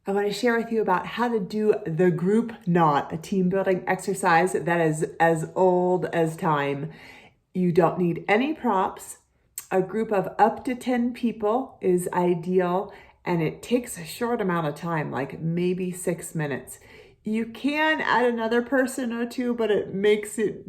I want to share with you about how to do the group knot, a team building exercise that is as old as time. You don't need any props. A group of up to 10 people is ideal, and it takes a short amount of time, like maybe 6 minutes. You can add another person or two, but it makes it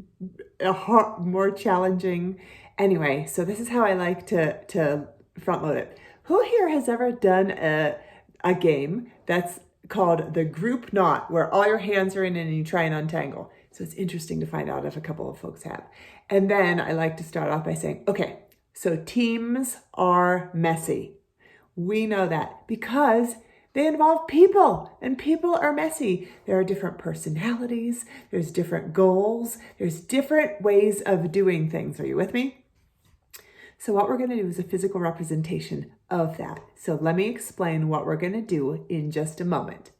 more challenging. Anyway, so this is how I like to front load it. Who here has ever done a game that's called the group knot, where all your hands are in and you try and untangle? So it's interesting to find out if a couple of folks have. And then I like to start off by saying, okay, so teams are messy. We know that because they involve people, and people are messy. There are different personalities, there's different goals, there's different ways of doing things. Are you with me? So what we're going to do is a physical representation of that. So let me explain what we're going to do in just a moment.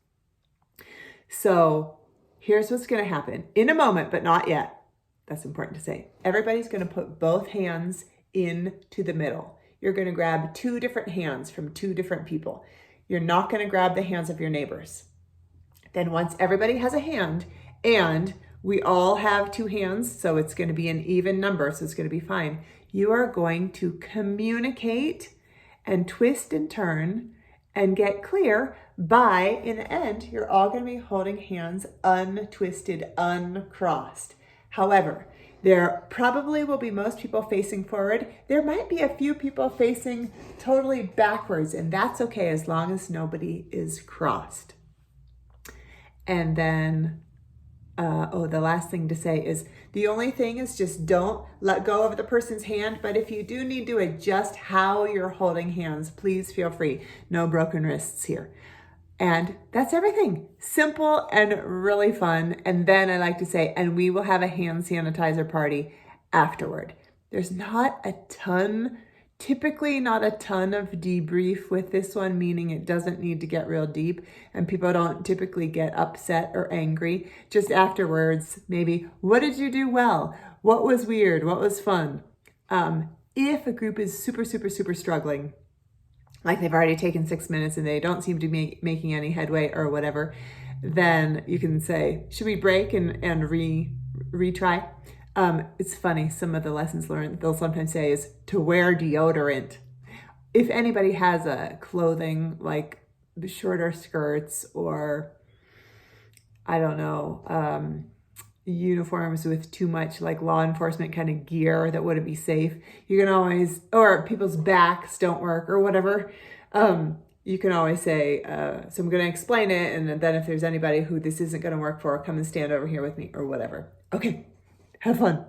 So here's what's going to happen in a moment, but not yet. That's important to say. Everybody's going to put both hands into the middle. You're going to grab two different hands from two different people. You're not going to grab the hands of your neighbors. Then once everybody has a hand, and we all have two hands, so it's going to be an even number, so it's going to be fine. You are going to communicate and twist and turn and get clear by, in the end, you're all going to be holding hands untwisted, uncrossed. However, there probably will be most people facing forward. There might be a few people facing totally backwards, and that's okay as long as nobody is crossed. And then, the last thing to say is the only thing is just don't let go of the person's hand. But if you do need to adjust how you're holding hands, please feel free. No broken wrists here. And that's everything. Simple and really fun. And then I like to say, and we will have a hand sanitizer party afterward. There's typically not a ton of debrief with this one, meaning it doesn't need to get real deep, and people don't typically get upset or angry. Just afterwards, maybe, what did you do well? What was weird? What was fun? If a group is super, super, super struggling, like they've already taken 6 minutes and they don't seem to be making any headway or whatever, then you can say, should we break and retry? It's funny, some of the lessons learned, they'll sometimes say is to wear deodorant. If anybody has a clothing like shorter skirts or, I don't know, uniforms with too much like law enforcement kind of gear that wouldn't be safe, you can always, or people's backs don't work or whatever, you can always say, so I'm going to explain it, and then if there's anybody who this isn't going to work for, come and stand over here with me or whatever. Okay, have fun.